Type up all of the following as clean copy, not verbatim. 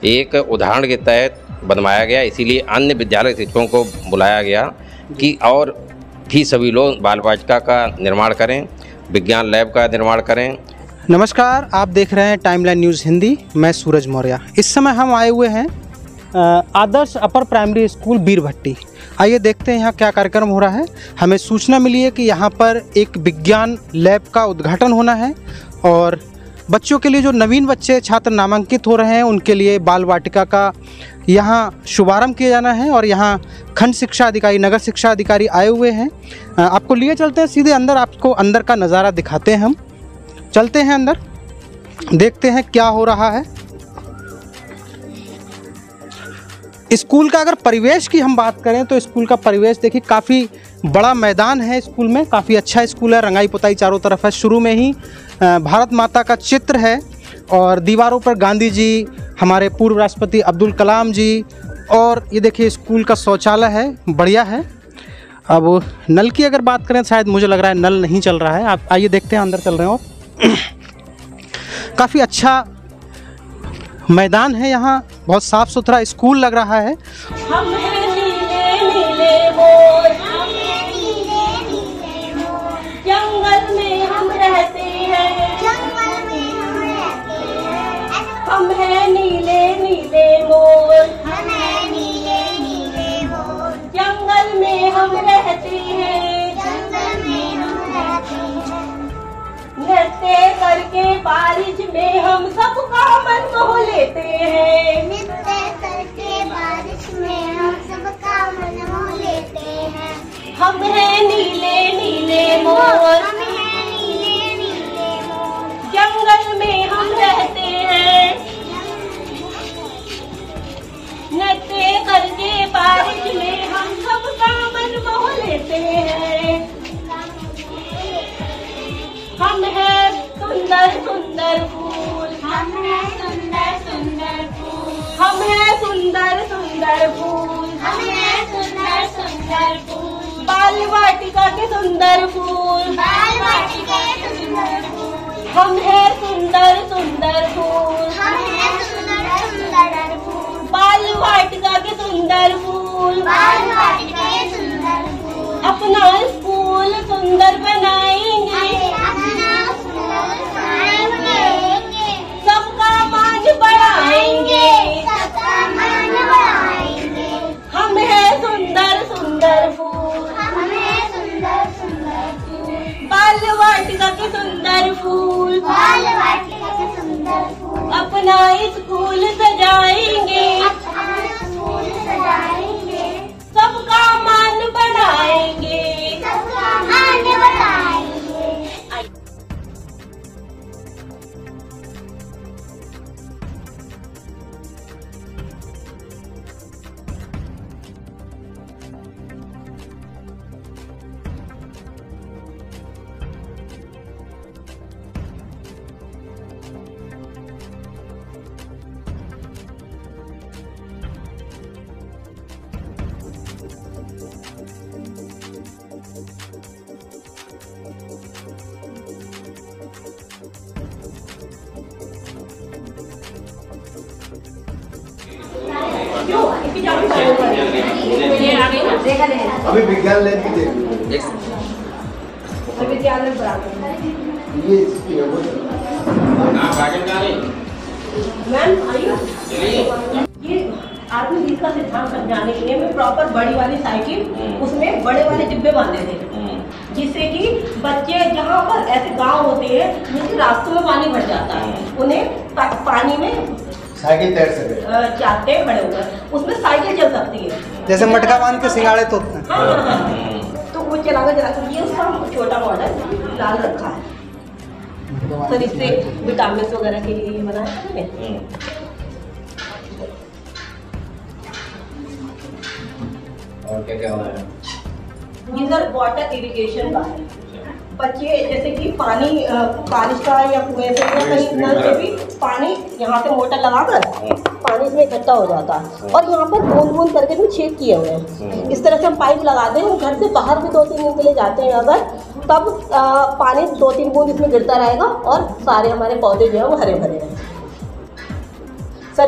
एक उदाहरण के तहत बनवाया गया, इसीलिए अन्य विद्यालय शिक्षकों को बुलाया गया कि और भी सभी लोग बाल वाटिका का निर्माण करें, विज्ञान लैब का निर्माण करें। नमस्कार, आप देख रहे हैं टाइमलाइन न्यूज़ हिंदी। मैं सूरज मौर्य। इस समय हम आए हुए हैं आदर्श अपर प्राइमरी स्कूल बीरभट्टी। आइए देखते हैं यहाँ क्या कार्यक्रम हो रहा है। हमें सूचना मिली है कि यहाँ पर एक विज्ञान लैब का उद्घाटन होना है और बच्चों के लिए जो नवीन बच्चे छात्र नामांकित हो रहे हैं उनके लिए बाल वाटिका का यहाँ शुभारंभ किया जाना है। और यहाँ खंड शिक्षा अधिकारी, नगर शिक्षा अधिकारी आए हुए हैं। आपको लिए चलते हैं सीधे अंदर, आपको अंदर का नज़ारा दिखाते हैं। हम चलते हैं अंदर, देखते हैं क्या हो रहा है। स्कूल का अगर परिवेश की हम बात करें तो स्कूल का परिवेश देखिए, काफ़ी बड़ा मैदान है स्कूल में, काफ़ी अच्छा स्कूल है। रंगाई पुताई चारों तरफ है। शुरू में ही भारत माता का चित्र है और दीवारों पर गांधी जी, हमारे पूर्व राष्ट्रपति अब्दुल कलाम जी, और ये देखिए स्कूल का शौचालय है, बढ़िया है। अब नल की अगर बात करें, शायद मुझे लग रहा है नल नहीं चल रहा है। आप आइए देखते हैं, अंदर चल रहे हैं। और काफ़ी अच्छा मैदान है यहाँ, बहुत साफ़ सुथरा स्कूल लग रहा है। हम हैं नीले नीले मोर, जंगल में हम रहते हैं, हम हैं नीले नीले मोर, जंगल में हम रहते हैं, नृत्य करके बारिश में हम सबका मन मोह लेते हैं, हम हैं नीले नीले मोर, जंगल में हम रहते हैं, नृत्य करके बारिश में हम सबका मन मोह लेते हैं, हम हैं सुंदर सुंदर फूल, हम हैं सुंदर सुंदर फूल, हम हैं सुंदर सुंदर फूल, हम हैं सुंदर सुंदर फूल, बाल वाटिका के सुंदर फूल, बाल वाटिका के सुंदर फूल, हम हैं सुंदर सुंदर फूल, हम हैं सुंदर सुंदर फूल, बाल वाटिका के सुंदर फूल, बाल वाटिका के सुंदर फूल, अपना स्कूल सुंदर बनाएंगे, सबका मान बढ़ाएंगे, हम हैं सुंदर सुंदर फूल, हम हैं सुंदर सुंदर फूल, बाल वाटिका के सुंदर फूल, बाल वाटिका के सुंदर फूल, अपना स्कूल सजाएंगे, सबका मान बढ़ाएंगे, सबका मान बढ़ाएंगे। अभी विज्ञान लैब की देख, विज्ञान बराबर ये मैम आइए। ये आत्म जीत का सिद्धांत समझाने के लिए मैं प्रॉपर बड़ी वाली साइकिल, उसमें बड़े वाले डिब्बे बांधे थे, जिससे कि बच्चे जहाँ पर ऐसे गांव होते हैं जिनके रास्तों में पानी भर जाता है, उन्हें पानी में साइकिल तैर सके, जाते हैं खड़े होकर, उसमें साइकिल चल सकती है, जैसे मटका बांध के सिंगाड़े तो तो वो चला ये उसका छोटा मॉडल लाल रखा है सर, इससे विटामिन वगैरह के लिए बनाया है। और क्या क्या हो रहा है? ये सर वाटर इरिगेशन का है। बच्चे जैसे कि पानी बारिश का या कुएं से या कहीं नल से भी पानी यहाँ पे मोटर लगाकर पानी इसमें इकट्ठा हो जाता है और यहाँ पर बूंद बूंद करके भी छेद किए हुए हैं। इस तरह से हम पाइप लगा दें और घर से बाहर भी 2-3 दिन के लिए जाते हैं अगर, तब पानी 2-3 बूंद इसमें गिरता रहेगा और सारे हमारे पौधे जो है वो हरे भरे रहेंगे। सर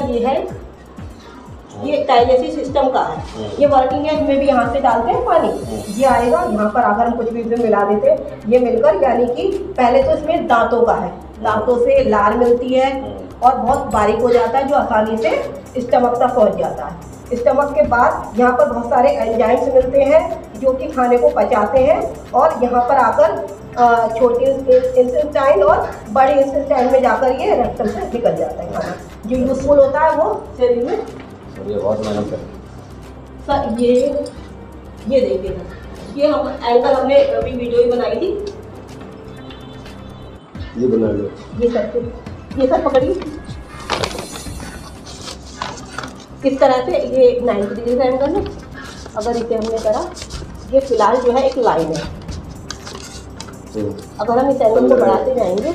ये टाइल जैसी सिस्टम का है, ये वर्किंग है। इसमें भी यहाँ से डालते हैं पानी, ये आएगा यहाँ पर, अगर हम कुछ भी इसमें मिला देते हैं ये मिलकर, यानी कि पहले तो इसमें दांतों का है, दांतों से लार मिलती है और बहुत बारीक हो जाता है जो आसानी से स्टमक तक पहुँच जाता है। स्टमक के बाद यहाँ पर बहुत सारे एंजाइम्स मिलते हैं जो कि खाने को पचाते हैं और यहाँ पर आकर छोटी इंटेस्टाइन और बड़े इंटेस्टाइन में जाकर ये रेक्टम से निकल जाता है खाना, जो यूजफुल होता है वो शरीर में। ये बहुत मेहनत है सर। ये देखिए, ये हम एंगल हमने अभी वीडियो ही बनाई थी, ये बना लो। ये सर पकड़िए, इस तरह से ये 90 डिग्री का एंगल है। अगर इसे हमने करा, ये फिलहाल जो है एक लाइन है, अगर हम इस एंगल को बढ़ाते जाएंगे,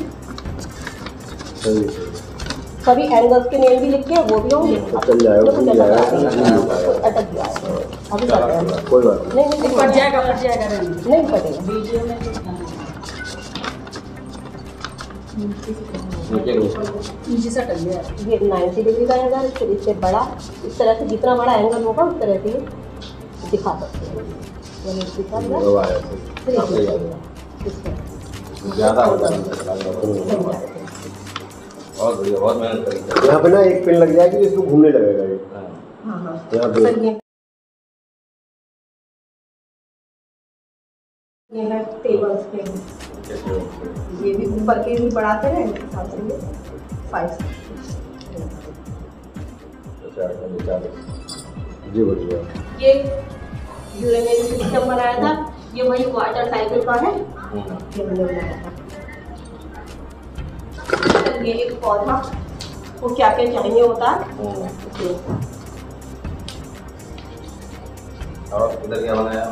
सभी एंगल्स के नेम भी लिखे हैं, वो भी होंगे। चल जाएगा, अटक गया है, अभी कर रहे हैं, कोई बात नहीं फट जाएगा, नहीं फटेगा। ये 90 डिग्री का एंगल, फिर इससे बड़ा, इस तरह से जितना बड़ा एंगल होगा उस तरह से दिखा सकते हैं। ज़्यादा होता है, बहुत बढ़िया, बहुत मेहनत करी। यहाँ पे ना एक पिन लग जाएगी, इसको घूमने लगेगा ये। हाँ यहाँ पे ये है टेबल्स के, ये भी ऊपर के भी बढ़ाते हैं हिसाब से, ये 5 जी बढ़िया। ये यूरेनियम सिस्टम बनाया था, ये वही वाटर साइकिल का है, ये मैंने बनाया था। ये एक पौधा को क्या क्या चाहिए होता है। और इधर क्या बनाया?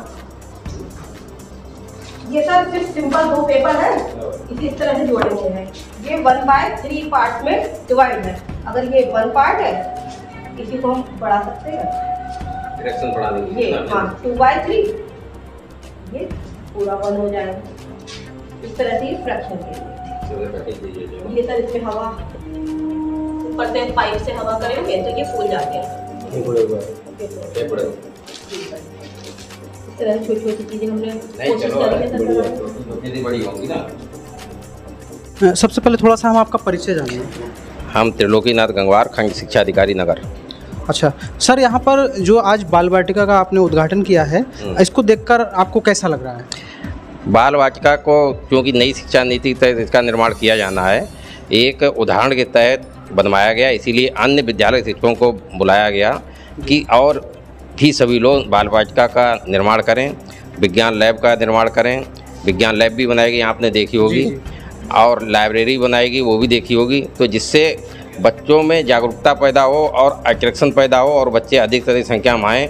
ये सर सिर्फ सिंपल 2 पेपर है, इसे इस तरह से जोड़ेंगे हैं। ये 1/3 पार्ट में डिवाइड है। अगर ये 1 पार्ट है, इसी को हम बढ़ा सकते हैं, डायरेक्शन बढ़ा देंगे। ये हाँ 2/3, ये पूरा 1 हो जाएगा। इस तरह से फ्रैक्शन के लिए ये सर इसमें हवा ऊपर से पाइप से हवा करेंगे तो ये फूल जाते हैं। इस तरह छोटी छोटी चीजें हमने कोशिश करी है, बड़ी होंगी ना। सबसे पहले थोड़ा सा हम आपका परिचय जानेंगे। हम त्रिलोकीनाथ गंगवार, खंड शिक्षा अधिकारी नगर। अच्छा सर, यहाँ पर जो आज बाल वाटिका का आपने उद्घाटन किया है, इसको देखकर आपको कैसा लग रहा है? बाल वाटिका को क्योंकि नई शिक्षा नीति के तहत इसका निर्माण किया जाना है, एक उदाहरण के तहत बनवाया गया, इसीलिए अन्य विद्यालय शिक्षकों को बुलाया गया कि और भी सभी लोग बाल वाटिका का निर्माण करें, विज्ञान लैब का निर्माण करें। विज्ञान लैब भी बनाएगी, आपने देखी होगी, और लाइब्रेरी बनाएगी, वो भी देखी होगी, तो जिससे बच्चों में जागरूकता पैदा हो और अट्रैक्शन पैदा हो और बच्चे अधिक से अधिक संख्या में आएँ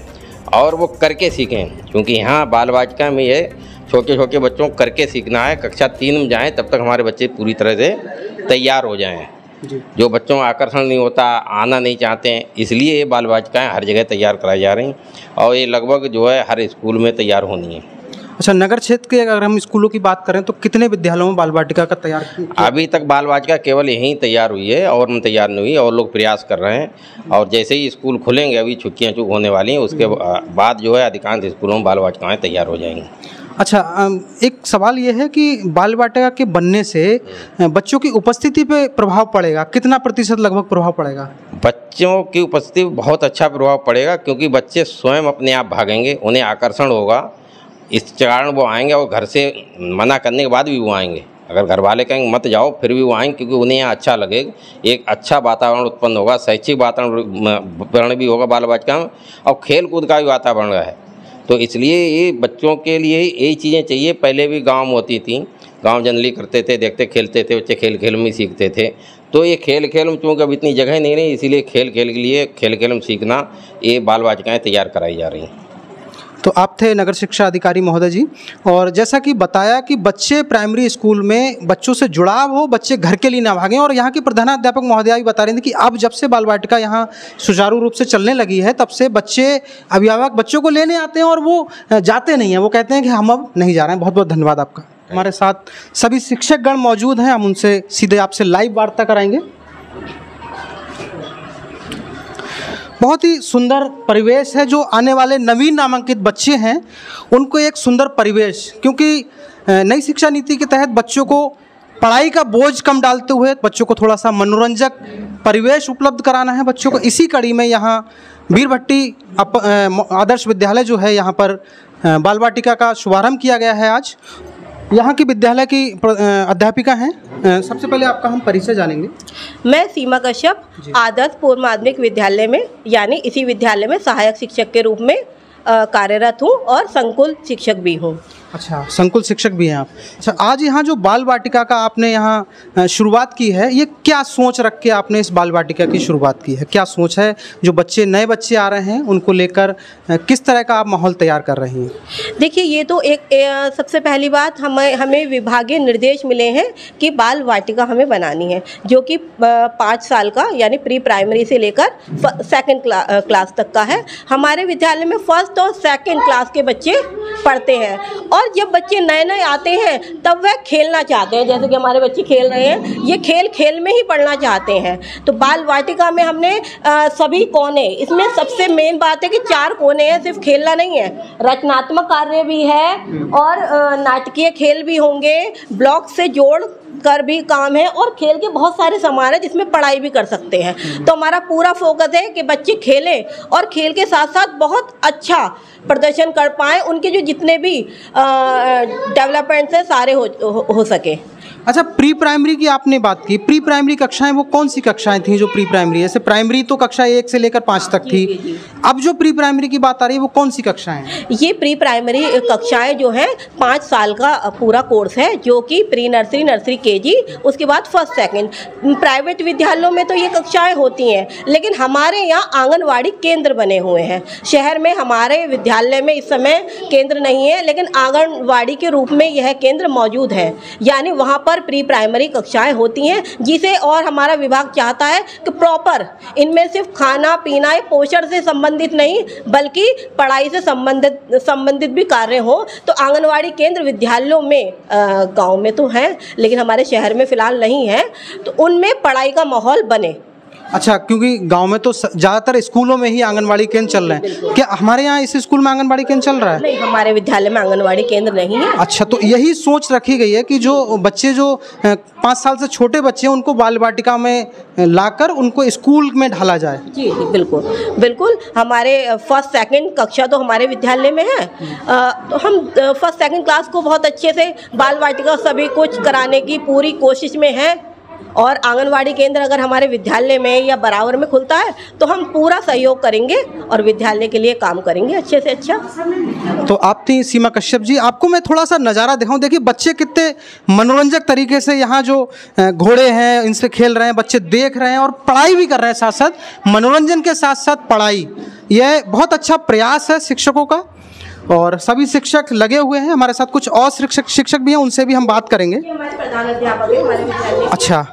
और वो करके सीखें। क्योंकि यहाँ बाल वाटिका में ये छोटे छोटे बच्चों को करके सीखना है। कक्षा 3 में जाएँ तब तक हमारे बच्चे पूरी तरह से तैयार हो जाएँ। जो बच्चों में आकर्षण नहीं होता, आना नहीं चाहते हैं, इसलिए ये बाल वाटिकाएँ हर जगह तैयार कराई जा रही और ये लगभग जो है हर स्कूल में तैयार होनी है। अच्छा, नगर क्षेत्र के अगर हम स्कूलों की बात करें तो कितने विद्यालयों में बाल वाटिका का तैयार किया? अभी तक बाल वाटिका केवल यहीं तैयार हुई है और हम तैयार नहीं हुई, और लोग प्रयास कर रहे हैं। और जैसे ही स्कूल खुलेंगे, अभी छुट्टियाँ चूक होने वाली हैं, उसके बाद जो है अधिकांश स्कूलों में बाल वाटिकाएँ तैयार हो जाएंगी। अच्छा, एक सवाल ये है कि बाल वाटिका के बनने से बच्चों की उपस्थिति पे प्रभाव पड़ेगा, कितना प्रतिशत लगभग प्रभाव पड़ेगा? बच्चों की उपस्थिति बहुत अच्छा प्रभाव पड़ेगा, क्योंकि बच्चे स्वयं अपने आप भागेंगे, उन्हें आकर्षण होगा, इस कारण वो आएंगे और घर से मना करने के बाद भी वो आएंगे। अगर घर वाले कहेंगे मत जाओ, फिर भी वो आएंगे, क्योंकि उन्हें यहाँ अच्छा लगेगा, एक अच्छा वातावरण उत्पन्न होगा, शैक्षिक वातावरण भी होगा बाल वाटिका में, और खेल कूद का भी वातावरण है। तो इसलिए ये बच्चों के लिए यही चीज़ें चाहिए। पहले भी गांव में होती थी, गांव जनरली करते थे, देखते खेलते थे बच्चे, खेल खेल में सीखते थे। तो ये खेल खेल में चूँकि अब इतनी जगह नहीं रही, इसीलिए खेल खेल के लिए खेल खेल में सीखना ये बाल वाटिकाएँ तैयार कराई जा रही हैं। तो आप थे नगर शिक्षा अधिकारी महोदय जी, और जैसा कि बताया कि बच्चे प्राइमरी स्कूल में बच्चों से जुड़ाव हो, बच्चे घर के लिए ना भागें। और यहाँ की प्रधानाध्यापक महोदया भी बता रही थी कि अब जब से बाल वाटिका यहाँ सुचारू रूप से चलने लगी है, तब से बच्चे, अभिभावक बच्चों को लेने आते हैं और वो जाते नहीं हैं, वो कहते हैं कि हम अब नहीं जा रहे हैं। बहुत बहुत धन्यवाद आपका। हमारे साथ सभी शिक्षकगण मौजूद हैं, हम उनसे सीधे आपसे लाइव वार्ता कराएंगे। बहुत ही सुंदर परिवेश है जो आने वाले नवीन नामांकित बच्चे हैं उनको एक सुंदर परिवेश, क्योंकि नई शिक्षा नीति के तहत बच्चों को पढ़ाई का बोझ कम डालते हुए बच्चों को थोड़ा सा मनोरंजक परिवेश उपलब्ध कराना है बच्चों को। इसी कड़ी में यहाँ बीरभट्टी आदर्श विद्यालय जो है यहाँ पर बाल वाटिका का शुभारंभ किया गया है आज। यहाँ की विद्यालय की अध्यापिका हैं, सबसे पहले आपका हम परिचय जानेंगे। मैं सीमा कश्यप आदर्श पूर्व माध्यमिक विद्यालय में यानी इसी विद्यालय में सहायक शिक्षक के रूप में कार्यरत हूँ और संकुल शिक्षक भी हूँ। अच्छा, संकुल शिक्षक भी हैं आप। अच्छा, आज यहाँ जो बाल वाटिका का आपने यहाँ शुरुआत की है, ये क्या सोच रख के आपने इस बाल वाटिका की शुरुआत की है? क्या सोच है जो बच्चे नए बच्चे आ रहे हैं उनको लेकर किस तरह का आप माहौल तैयार कर रही हैं? देखिए, ये तो एक सबसे पहली बात हमें विभागीय निर्देश मिले हैं कि बाल वाटिका हमें बनानी है, जो कि 5 साल का यानी प्री प्राइमरी से लेकर 2nd क्लास तक का है। हमारे विद्यालय में 1st और 2nd क्लास के बच्चे पढ़ते हैं और जब बच्चे नए नए आते हैं तब वह खेलना चाहते हैं, जैसे कि हमारे बच्चे खेल रहे हैं, ये खेल में ही पढ़ना चाहते हैं। तो बाल वाटिका में हमने सभी कोने, इसमें सबसे मेन बात है कि 4 कोने हैं, सिर्फ खेलना नहीं है, रचनात्मक कार्य भी है और नाटकीय खेल भी होंगे, ब्लॉक से जोड़ कर भी काम है और खेल के बहुत सारे सामान है जिसमें पढ़ाई भी कर सकते हैं। तो हमारा पूरा फोकस है कि बच्चे खेलें और खेल के साथ साथ बहुत अच्छा प्रदर्शन कर पाएँ, उनके जो जितने भी डेवलपमेंट्स हैं सारे हो सके। अच्छा, प्री प्राइमरी की आपने बात की, प्री प्राइमरी कक्षाएं वो कौन सी कक्षाएं थी जो प्री प्राइमरी, जैसे प्राइमरी तो कक्षा 1 से लेकर 5 तक थी, अब जो प्री प्राइमरी की बात आ रही है वो कौन सी कक्षाएं हैं? ये प्री प्राइमरी कक्षाएं जो हैं 5 साल का पूरा कोर्स है, जो कि प्री नर्सरी, नर्सरी केजी, उसके बाद 1st 2nd। प्राइवेट विद्यालयों में तो ये कक्षाएं होती हैं, लेकिन हमारे यहाँ आंगनवाड़ी केंद्र बने हुए हैं। शहर में हमारे विद्यालय में इस समय केंद्र नहीं है, लेकिन आंगनवाड़ी के रूप में यह केंद्र मौजूद है, यानी वहाँ पर प्री प्राइमरी कक्षाएं होती हैं, जिसे और हमारा विभाग चाहता है कि प्रॉपर इनमें सिर्फ खाना पीना पोषण से संबंधित नहीं बल्कि पढ़ाई से संबंधित भी कार्य हो। तो आंगनवाड़ी केंद्र विद्यालयों में गांव में तो हैं, लेकिन हमारे शहर में फिलहाल नहीं है, तो उनमें पढ़ाई का माहौल बने। अच्छा, क्योंकि गांव में तो ज़्यादातर स्कूलों में ही आंगनवाड़ी केंद्र चल रहे हैं, क्या हमारे यहाँ इस स्कूल में आंगनवाड़ी केंद्र चल रहा है? नहीं, हमारे विद्यालय में आंगनवाड़ी केंद्र नहीं है। अच्छा, तो यही सोच रखी गई है कि जो बच्चे जो 5 साल से छोटे बच्चे हैं उनको बाल वाटिका में लाकर उनको स्कूल में ढाला जाए। जी जी, बिल्कुल बिल्कुल। हमारे 1st 2nd कक्षा तो हमारे विद्यालय में है, तो हम 1st 2nd क्लास को बहुत अच्छे से बाल वाटिका सभी कुछ कराने की पूरी कोशिश में है और आंगनवाड़ी केंद्र अगर हमारे विद्यालय में या बराबर में खुलता है तो हम पूरा सहयोग करेंगे और विद्यालय के लिए काम करेंगे अच्छे से अच्छा। तो आप थी सीमा कश्यप जी, आपको मैं थोड़ा सा नज़ारा दिखाऊं। देखिए बच्चे कितने मनोरंजक तरीके से यहाँ जो घोड़े हैं इनसे खेल रहे हैं, बच्चे देख रहे हैं और पढ़ाई भी कर रहे हैं, साथ साथ मनोरंजन के साथ साथ पढ़ाई। यह बहुत अच्छा प्रयास है शिक्षकों का और सभी शिक्षक लगे हुए हैं। हमारे साथ कुछ और शिक्षक भी हैं, उनसे भी हम बात करेंगे। हमारे प्रधान अध्यापक हैं हमारे विद्यालय। अच्छा,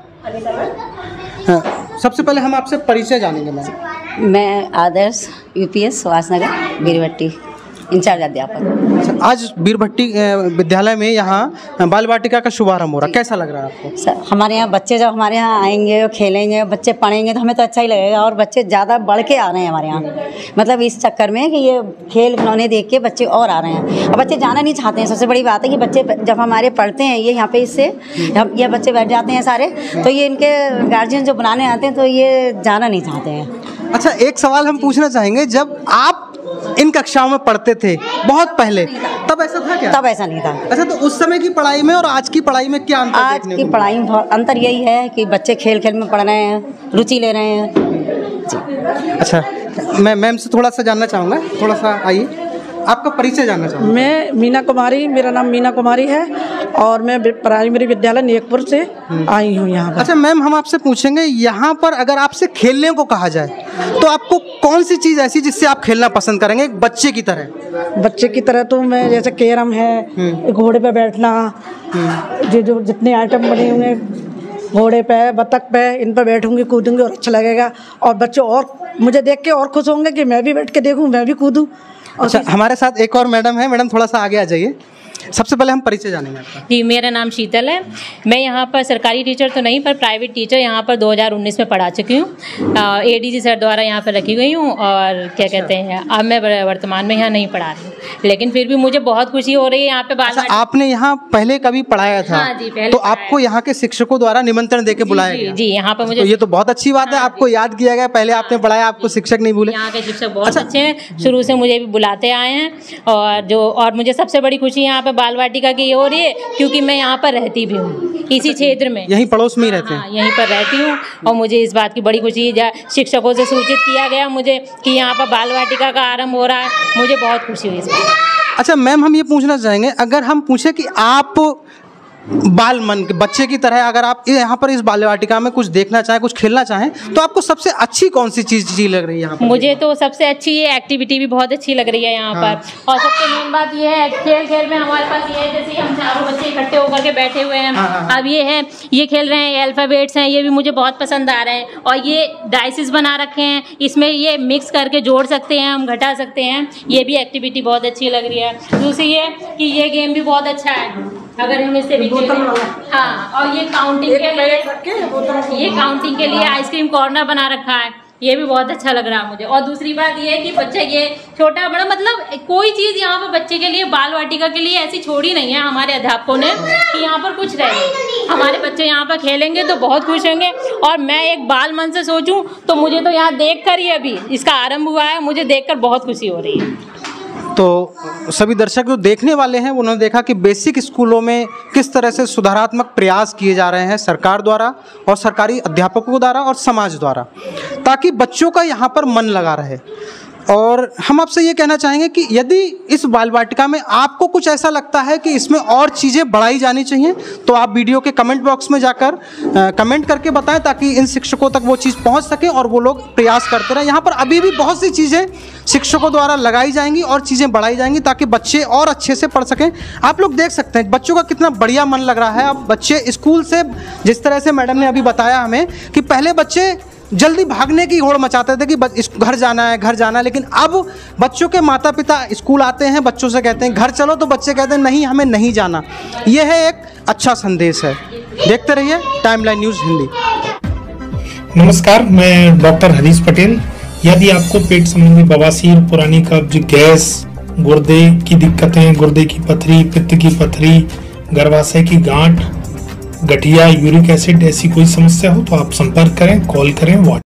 सबसे पहले हम आपसे परिचय जानेंगे। मैं आदर्श UPS सुभाषनगर बीरभट्टी इंचार्ज अध्यापक। अच्छा, आज बीरभट्टी विद्यालय में यहाँ बाल वाटिका का शुभारंभ हो रहा है, कैसा लग रहा है आपको? सर, हमारे यहाँ बच्चे जब हमारे यहाँ आएंगे और खेलेंगे, बच्चे पढ़ेंगे तो हमें तो अच्छा ही लगेगा और बच्चे ज़्यादा बढ़ के आ रहे हैं हमारे यहाँ, मतलब इस चक्कर में कि ये खेल खिलौने देख के बच्चे और आ रहे हैं और बच्चे जाना नहीं चाहते हैं। सबसे बड़ी बात है कि बच्चे जब हमारे पढ़ते हैं ये यहाँ पे इससे ये बच्चे बैठ जाते हैं सारे, तो ये इनके गार्जियन जो बुलाने आते हैं तो ये जाना नहीं चाहते हैं। अच्छा, एक सवाल हम पूछना चाहेंगे, जब आप इन कक्षाओं में पढ़ते थे बहुत पहले, तब ऐसा था क्या? तब ऐसा नहीं था। अच्छा, तो उस समय की पढ़ाई में और आज की पढ़ाई में क्या अंतर? आज की पढ़ाई में बहुत अंतर यही है कि बच्चे खेल खेल में पढ़ रहे हैं, रुचि ले रहे हैं जी। अच्छा, मैं मैम से थोड़ा सा जानना चाहूँगा, थोड़ा सा आइए, आपका परिचय जानना चाहूँगा। मैं मीना कुमारी, मेरा नाम मीना कुमारी है और मैं प्राइमरी विद्यालय नेकपुर से आई हूँ यहाँ पर। अच्छा मैम, हम आपसे पूछेंगे यहाँ पर अगर आपसे खेलने को कहा जाए तो आपको कौन सी चीज़ ऐसी जिससे आप खेलना पसंद करेंगे एक बच्चे की तरह? बच्चे की तरह तो मैं जैसे कैरम है, घोड़े पे बैठना, जो जितने आइटम बने हुए घोड़े पे, बतख पे, इन पर बैठूंगी, कूदूंगी और अच्छा लगेगा और बच्चे और मुझे देख के और खुश होंगे कि मैं भी बैठ के देखूँ, मैं भी कूदूँ। अच्छा, हमारे साथ एक और मैडम है। मैडम थोड़ा सा आगे आ जाइए। सबसे पहले हम परिचय जानेंगे आपका। जी, मेरा नाम शीतल है। मैं यहाँ पर सरकारी टीचर तो नहीं पर प्राइवेट टीचर यहाँ पर 2019 में पढ़ा चुकी हूँ। ADG सर द्वारा यहाँ पर रखी गई हूँ और क्या कहते हैं, अब मैं वर्तमान में यहाँ नहीं पढ़ा रही हूँ, लेकिन फिर भी मुझे बहुत खुशी हो रही है यहाँ पे। अच्छा, आपने यहाँ पहले कभी पढ़ाया था? हाँ जी, पहले तो आपको यहाँ के शिक्षकों द्वारा निमंत्रण देके बुलाया गया? जी, यहाँ पर मुझे तो ये तो बहुत अच्छी बात है, आपको याद किया गया, पहले आपने पढ़ाया, आपको शिक्षक नहीं भूले। यहाँ के शिक्षक बहुत अच्छे हैं, शुरू से मुझे भी बुलाते आए हैं। और मुझे सबसे बड़ी खुशी यहाँ पे बाल वाटिका की हो रही है क्योंकि मैं यहाँ पर रहती भी हूँ, इसी क्षेत्र में, यहीं पड़ोस में ही रहते हैं। हाँ, यहीं पर रहती हूँ और मुझे इस बात की बड़ी खुशी है। शिक्षकों से सूचित किया गया मुझे कि यहाँ पर बाल वाटिका का आरंभ हो रहा है, मुझे बहुत खुशी हुई इस बात। अच्छा मैम, हम ये पूछना चाहेंगे, अगर हम पूछे कि आप बाल मन के बच्चे की तरह अगर आप यहाँ पर इस बाल वाटिका में कुछ देखना चाहें, कुछ खेलना चाहें, तो आपको सबसे अच्छी कौन सी चीज़ लग रही है यहाँ पर? मुझे तो सबसे अच्छी ये एक्टिविटी भी बहुत अच्छी लग रही है यहाँ पर। और सबसे मेन बात ये है, खेल खेल में हमारे पास ये है, जैसे हम चारों बच्चे इकट्ठे होकर के बैठे हुए हैं। अब ये खेल रहे हैं, अल्फ़ाबेट्स हैं, ये भी मुझे बहुत पसंद आ रहे हैं। और ये डाइसेस बना रखे हैं, इसमें ये मिक्स करके जोड़ सकते हैं, हम घटा सकते हैं, ये भी एक्टिविटी बहुत अच्छी लग रही है। दूसरी ये कि ये गेम भी बहुत अच्छा है, अगर हम इससे भी हाँ। और ये काउंटिंग के लिए आइसक्रीम कॉर्नर बना रखा है, ये भी बहुत अच्छा लग रहा है मुझे। और दूसरी बात ये है कि बच्चा ये छोटा बड़ा मतलब कोई चीज़ यहाँ पर बच्चे के लिए बाल वाटिका के लिए ऐसी छोड़ी नहीं है हमारे अध्यापकों ने कि यहाँ पर कुछ रहे। हमारे बच्चे यहाँ पर खेलेंगे तो बहुत खुश होंगे। और मैं एक बाल मन से सोचूं तो मुझे तो यहाँ देख कर ही, अभी इसका आरंभ हुआ है, मुझे देख कर बहुत खुशी हो रही है। तो सभी दर्शक जो देखने वाले हैं उन्होंने देखा कि बेसिक स्कूलों में किस तरह से सुधारात्मक प्रयास किए जा रहे हैं सरकार द्वारा और सरकारी अध्यापकों द्वारा और समाज द्वारा, ताकि बच्चों का यहाँ पर मन लगा रहे। और हम आपसे ये कहना चाहेंगे कि यदि इस बाल वाटिका में आपको कुछ ऐसा लगता है कि इसमें और चीज़ें बढ़ाई जानी चाहिए, तो आप वीडियो के कमेंट बॉक्स में जाकर कमेंट करके बताएं, ताकि इन शिक्षकों तक वो चीज़ पहुंच सके और वो लोग प्रयास करते रहें। यहाँ पर अभी भी बहुत सी चीज़ें शिक्षकों द्वारा लगाई जाएंगी और चीज़ें बढ़ाई जाएंगी ताकि बच्चे और अच्छे से पढ़ सकें। आप लोग देख सकते हैं बच्चों का कितना बढ़िया मन लग रहा है। अब बच्चे स्कूल से, जिस तरह से मैडम ने अभी बताया हमें कि पहले बच्चे जल्दी भागने की होड़ मचाते थे कि घर जाना है, लेकिन अब बच्चों के माता पिता स्कूल आते हैं, बच्चों से कहते हैं घर चलो, तो बच्चे कहते हैं नहीं, हमें नहीं जाना। यह है एक अच्छा संदेश है। देखते रहिए टाइमलाइन न्यूज़ हिंदी। नमस्कार, मैं डॉक्टर हरीश पटेल। यदि आपको पेट संबंधी बवासीर, पुरानी कब्ज, गैस, गुर्दे की दिक्कतें, गुर्दे की पथरी, पित्त की पथरी, गर्भाशय की गांठ, गठिया, यूरिक एसिड, ऐसी कोई समस्या हो तो आप संपर्क करें, कॉल करें, व्हाट्सएप